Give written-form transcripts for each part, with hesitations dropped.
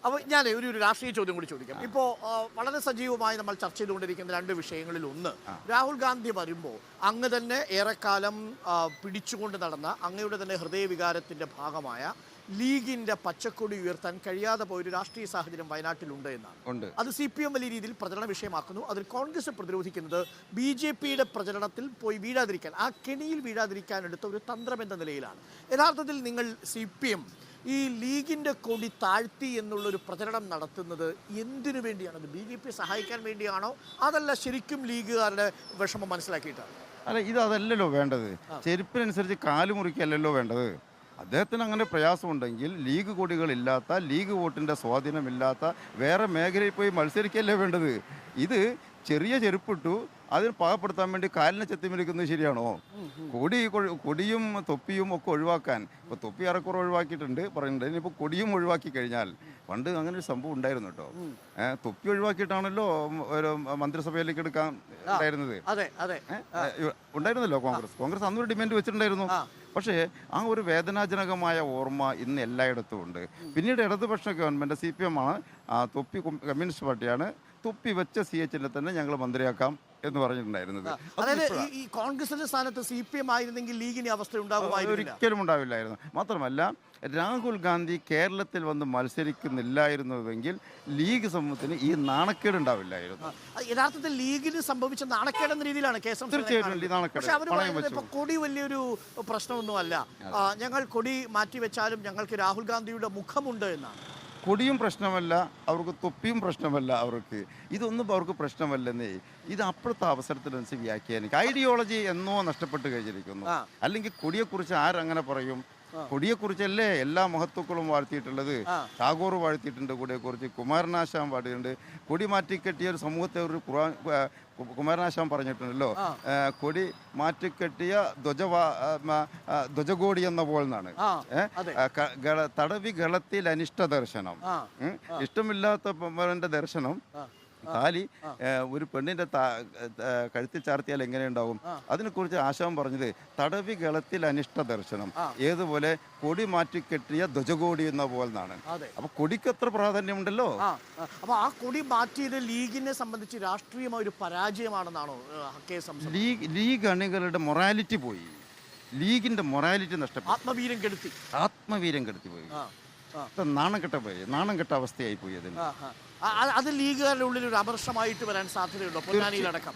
അപ്പോൾ ഞാൻ ഒരു രാഷ്ട്രീയ ചോദ്യം കൂടി ചോദിക്കാം. ഇപ്പോൾ വളരെ സജീവമായി നമ്മൾ ചർച്ച ചെയ്തുകൊണ്ടിരിക്കുന്ന രണ്ട് വിഷയങ്ങളിൽ ഒന്ന്, രാഹുൽ ഗാന്ധി വരുമ്പോൾ അങ്ങ് തന്നെ ഏറെക്കാലം പിടിച്ചുകൊണ്ട് നടന്ന അങ്ങയുടെ തന്നെ ഹൃദയവികാരത്തിൻ്റെ ഭാഗമായ ലീഗിന്റെ പച്ചക്കൊടി ഉയർത്താൻ കഴിയാതെ പോയൊരു രാഷ്ട്രീയ സാഹചര്യം വയനാട്ടിലുണ്ട് എന്നാണ്. അത് CPM വലിയ രീതിയിൽ പ്രചരണ വിഷയമാക്കുന്നു. അതിൽ കോൺഗ്രസ് പ്രതിരോധിക്കുന്നത് BJPയുടെ പ്രചരണത്തിൽ പോയി വീഴാതിരിക്കാൻ, ആ കെണിയിൽ വീഴാതിരിക്കാൻ എടുത്ത ഒരു തന്ത്രം എന്ന നിലയിലാണ്. യഥാർത്ഥത്തിൽ നിങ്ങൾ CPM ഈ ലീഗിന്റെ കൊടി താഴ്ത്തി എന്നുള്ളൊരു പ്രചരണം നടത്തുന്നത് എന്തിനു വേണ്ടിയാണ്? അത് BJP സഹായിക്കാൻ വേണ്ടിയാണോ, അതല്ല ശരിക്കും ലീഗുകാരുടെ വിഷമം മനസ്സിലാക്കിയിട്ടാണ്? അല്ല, അതല്ലല്ലോ വേണ്ടത്. ചെരുപ്പിനനുസരിച്ച് കാല് മുറിക്കല്ലല്ലോ വേണ്ടത്. അദ്ദേഹത്തിന് അങ്ങനെ പ്രയാസമുണ്ടെങ്കിൽ ലീഗ് കൊടികളില്ലാത്ത, ലീഗ് വോട്ടിൻ്റെ സ്വാധീനമില്ലാത്ത വേറെ മേഖലയിൽ പോയി മത്സരിക്കല്ലേ വേണ്ടത്. ഇത് ചെറിയ ചെരുപ്പിട്ടു അതിന് പാകപ്പെടുത്താൻ വേണ്ടി കാലിനെ ചെത്തിമിരിക്കുന്നത് ശരിയാണോ? കൊടിയും തൊപ്പിയും ഒക്കെ ഒഴിവാക്കാൻ, ഇപ്പോൾ തൊപ്പി അറക്കുറ ഒഴിവാക്കിയിട്ടുണ്ട് പറയുന്നുണ്ട്. ഇനിയിപ്പോൾ കൊടിയും ഒഴിവാക്കി കഴിഞ്ഞാൽ, പണ്ട് അങ്ങനെ ഒരു സംഭവം ഉണ്ടായിരുന്നു കേട്ടോ. തൊപ്പി ഒഴിവാക്കിയിട്ടാണല്ലോ ഒരു മന്ത്രിസഭയിലേക്ക് എടുക്കാൻ ഉണ്ടായിരുന്നത്. ഉണ്ടായിരുന്നല്ലോ കോൺഗ്രസ് അന്നൊരു ഡിമാൻഡ് വെച്ചിട്ടുണ്ടായിരുന്നു. പക്ഷേ ആ ഒരു വേദനാജനകമായ ഓർമ്മ ഇന്ന് എല്ലായിടത്തും ഉണ്ട്. പിന്നീട് ഇടതുപക്ഷ ഗവൺമെൻറ് CPM ആണ്, തൊപ്പി കമ്മ്യൂണിസ്റ്റ് പാർട്ടിയാണ്, തൊപ്പി വെച്ച CH-നെ തന്നെ ഞങ്ങൾ മന്ത്രിയാക്കാം എന്ന് പറഞ്ഞിട്ടുണ്ടായിരുന്നത്. അതായത് ഈ കോൺഗ്രസിന്റെ സ്ഥാനത്ത് CPM ആയിരുന്നെങ്കിൽ ലീഗിന് അവസ്ഥ ഒരിക്കലും ഉണ്ടാവില്ലായിരുന്നു. മാത്രമല്ല, രാഹുൽ ഗാന്ധി കേരളത്തിൽ വന്ന് മത്സരിക്കുന്നില്ലായിരുന്നുവെങ്കിൽ ലീഗ് സമൂഹത്തിന് ഈ നാണക്കേട് ഉണ്ടാവില്ലായിരുന്നു. യഥാർത്ഥത്തിൽ ലീഗിന് സംഭവിച്ച നാണക്കേടെന്ന രീതിയിലാണ് കേസ്. തീർച്ചയായിട്ടും കൊടി വലിയൊരു പ്രശ്നമൊന്നുമല്ല, ഞങ്ങൾ കൊടി മാറ്റിവെച്ചാലും ഞങ്ങൾക്ക് രാഹുൽ ഗാന്ധിയുടെ മുഖമുണ്ട് എന്നാണ്. കൊടിയും പ്രശ്നമല്ല അവർക്ക്, തൊപ്പിയും പ്രശ്നമല്ല അവർക്ക്, ഇതൊന്നും അവർക്ക് പ്രശ്നമല്ലെന്നേ. ഇത് അപ്പോഴത്തെ അവസരത്തിനനുസരിച്ച് വ്യാഖ്യാനിക്കും. ഐഡിയോളജി എന്നോ നഷ്ടപ്പെട്ട് കഴിഞ്ഞിരിക്കുന്നു. അല്ലെങ്കിൽ കൊടിയെക്കുറിച്ച് ആരങ്ങനെ പറയും? കൊടിയെക്കുറിച്ചല്ലേ എല്ലാ മഹത്വക്കളും വാഴ്ത്തിയിട്ടുള്ളത്. ടാഗോർ വാഴ്ത്തിയിട്ടുണ്ട് കൊടിയെക്കുറിച്ച്, കുമാരനാശാൻ പാടിയിട്ടുണ്ട്. കൊടി മാറ്റിക്കെട്ടിയ ഒരു സമൂഹത്തെ ഒരു കുമാരനാശാൻ പറഞ്ഞിട്ടുണ്ടല്ലോ, കൊടി മാറ്റിക്കെട്ടിയ ധ്വജകോടി എന്ന പോലെ എന്നാണ്. തടവി ഗളത്തിൽ അനിഷ്ട ദർശനം, ഇഷ്ടമില്ലാത്ത ദർശനം. താലി ഒരു പെണ്ണിന്റെ കഴുത്തിൽ ചാർത്തിയാൽ എങ്ങനെയുണ്ടാവും? അതിനെക്കുറിച്ച് ആശാൻ പറഞ്ഞത് തടവി ഗളത്തിൽ അനിഷ്ട ദർശനം, ഏതുപോലെ കൊടി മാറ്റിക്കെട്ടിയ ധ്വജകോടി എന്ന പോലെന്നാണ്. അപ്പൊ കൊടിക്ക് എത്ര പ്രാധാന്യമുണ്ടല്ലോ. അപ്പൊ ആ കൊടി മാറ്റിയത് ലീഗിനെ സംബന്ധിച്ച് രാഷ്ട്രീയമായ ഒരു പരാജയമാണെന്നാണോ? ലീഗ് അണികളുടെ മൊറാലിറ്റി പോയി, ലീഗിന്റെ മൊറാലിറ്റി നഷ്ടപ്പെട്ടു, ആത്മവീര്യം കെടുത്തി പോയി, നാണം കെട്ട അവസ്ഥയായി പോയി. അത് ലീഗുകാരുടെ ഉള്ളിൽ ഒരു അമർഷമായിട്ട് വരാൻ സാധ്യതയുണ്ടോ? പൊന്നാനിയിലടക്കം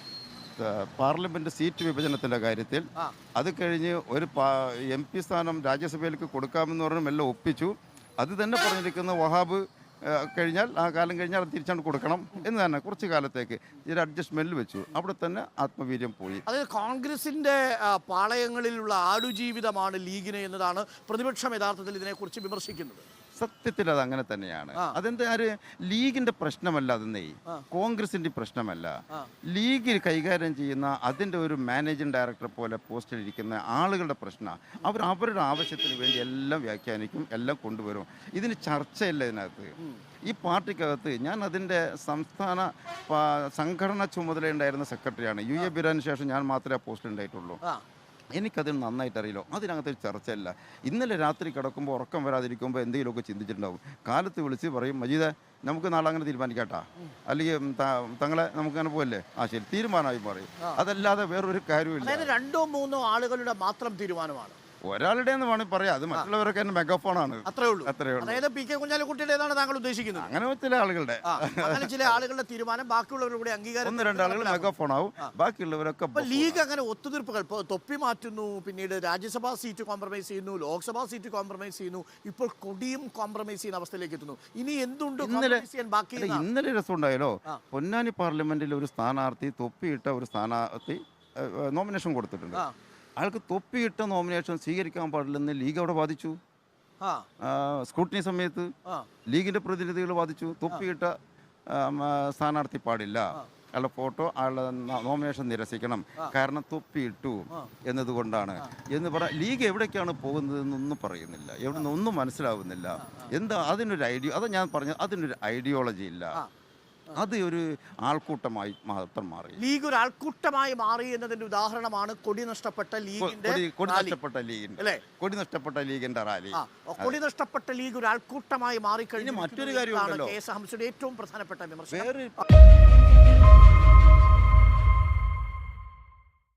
പാർലമെന്റ് സീറ്റ് വിഭജനത്തിന്റെ കാര്യത്തിൽ അത് കഴിഞ്ഞ് ഒരു MP സ്ഥാനം രാജ്യസഭയിലേക്ക് കൊടുക്കാമെന്ന് പറഞ്ഞ് എല്ലാം ഒപ്പിച്ചു. അത് തന്നെ പറഞ്ഞിരിക്കുന്ന വഹാബ് കഴിഞ്ഞാൽ, ആ കാലം കഴിഞ്ഞാൽ അത് തിരിച്ചാണ് കൊടുക്കണം എന്ന് തന്നെ കുറച്ച് കാലത്തേക്ക് ഒരു അഡ്ജസ്റ്റ്മെന്റിൽ വെച്ചു. അവിടെ തന്നെ ആത്മവീര്യം പോയി. അതായത് കോൺഗ്രസിന്റെ പാളയങ്ങളിലുള്ള ആടുജീവിതമാണ് ലീഗിന് എന്നതാണ് പ്രതിപക്ഷം യഥാർത്ഥത്തിൽ ഇതിനെക്കുറിച്ച് വിമർശിക്കുന്നത്. സത്യത്തിൽ അത് അങ്ങനെ തന്നെയാണ്. അതെന്താ, ലീഗിന്റെ പ്രശ്നമല്ല, അതെന്നേ കോൺഗ്രസിന്റെ പ്രശ്നമല്ല. ലീഗ് കൈകാര്യം ചെയ്യുന്ന അതിന്റെ ഒരു മാനേജിംഗ് ഡയറക്ടറെ പോലെ പോസ്റ്റിൽ ഇരിക്കുന്ന ആളുകളുടെ പ്രശ്നമാണ്. അവരുടെ ആവശ്യത്തിന് വേണ്ടി എല്ലാം വ്യാഖ്യാനിക്കും, എല്ലാം കൊണ്ടുവരും. ഇതിന് ചർച്ചയില്ല ഇതിനകത്ത്. ഈ പാർട്ടിക്കകത്ത് ഞാൻ അതിൻ്റെ സംസ്ഥാന സംഘടനാ ചുമതലയുണ്ടായിരുന്ന സെക്രട്ടറിയാണ്. UA ബിരാന് ശേഷം ഞാൻ മാത്രമേ ആ പോസ്റ്റിൽ ഉണ്ടായിട്ടുള്ളൂ. എനിക്കതിന് നന്നായിട്ട് അറിയില്ലോ. അതിനകത്തൊരു ചർച്ചയല്ല. ഇന്നലെ രാത്രി കിടക്കുമ്പോൾ ഉറക്കം വരാതിരിക്കുമ്പോൾ എന്തെങ്കിലുമൊക്കെ ചിന്തിച്ചിട്ടുണ്ടാവും. കാലത്ത് വിളിച്ച് പറയും, മജീദേ നമുക്ക് നാളെ അങ്ങനെ തീരുമാനിക്കാട്ടാ, അല്ലെങ്കിൽ തങ്ങളെ നമുക്കങ്ങനെ പോയല്ലേ, ശരി തീരുമാനമായി പറയും. അതല്ലാതെ വേറൊരു കാര്യമില്ല. 2-3 ആളുകളുടെ മാത്രം തീരുമാനമാണ്. ഒരാളുടെ എന്ന് വേണമെങ്കിൽ പറയാം, അത് മറ്റുള്ളവരൊക്കെ മെഗാഫോണാണ്. അത്രേ ഉള്ളൂ. അതായത് PK കുഞ്ഞാലിക്കുട്ടിയുടേതാണ് താങ്കൾ ഉദ്ദേശിക്കുന്നത്? അങ്ങനെ ചില ആളുകളുടെ ആളുകളുടെ തീരുമാനം ബാക്കിയുള്ളവരുടെ കൂടി അംഗീകാരം. 1-2 ആളുകൾ മെഗാഫോൺ ആവും, ബാക്കിയുള്ളവരൊക്കെ. ലീഗ് അങ്ങനെ ഒത്തുതീർപ്പുകൾ, തൊപ്പി മാറ്റുന്നു, പിന്നീട് രാജ്യസഭാ സീറ്റ് കോംപ്രമൈസ് ചെയ്യുന്നു, ലോക്സഭാ സീറ്റ് കോംപ്രമൈസ് ചെയ്യുന്നു, ഇപ്പോൾ കൊടിയും കോംപ്രമൈസ് ചെയ്യുന്ന അവസ്ഥയിലേക്ക് എത്തുന്നു. ഇനി എന്തുണ്ട് ബാക്കി? ഇന്നലെ രസമുണ്ടായാലോ, പൊന്നാനി പാർലമെന്റിൽ ഒരു സ്ഥാനാർത്ഥി, തൊപ്പിയിട്ട ഒരു സ്ഥാനാർത്ഥി നോമിനേഷൻ കൊടുത്തിട്ടുണ്ട്. അയാൾക്ക് തൊപ്പിയിട്ട നോമിനേഷൻ സ്വീകരിക്കാൻ പാടില്ലെന്ന് ലീഗ് അവിടെ വാദിച്ചു. സ്ക്രൂട്ടിനി സമയത്ത് ലീഗിന്റെ പ്രതിനിധികൾ വാദിച്ചു, തൊപ്പിയിട്ട സ്ഥാനാർത്ഥി പാടില്ല, അയാളുടെ ഫോട്ടോ, അയാളുടെ നോമിനേഷൻ നിരസിക്കണം, കാരണം തൊപ്പിയിട്ടു എന്നതുകൊണ്ടാണ് എന്ന് ലീഗ് എവിടേക്കാണ് പോകുന്നതെന്നൊന്നും പറയുന്നില്ല, എവിടെ നിന്നൊന്നും മനസ്സിലാവുന്നില്ല. എന്താ അതിനൊരു അതാ ഞാൻ പറഞ്ഞത്, അതിനൊരു ഐഡിയോളജി ഇല്ല. അത് ഒരു ആൾക്കൂട്ടമായി മാത്രം മാറി. ലീഗ് ഒരു ആൾക്കൂട്ടമായി മാറി എന്നതിന്റെ ഉദാഹരണമാണ് കൊടി നഷ്ടപ്പെട്ട ലീഗിന്റെ കൊടി നഷ്ടപ്പെട്ട ലീഗിന്റെ റാലി. കൊടി നഷ്ടപ്പെട്ട ലീഗ് ഒരു ആൾക്കൂട്ടമായി മാറിക്കഴിഞ്ഞു. മറ്റൊരു കാര്യം കെ എസ് ഹംസയുടെ ഏറ്റവും പ്രധാനപ്പെട്ട വിമർശനം.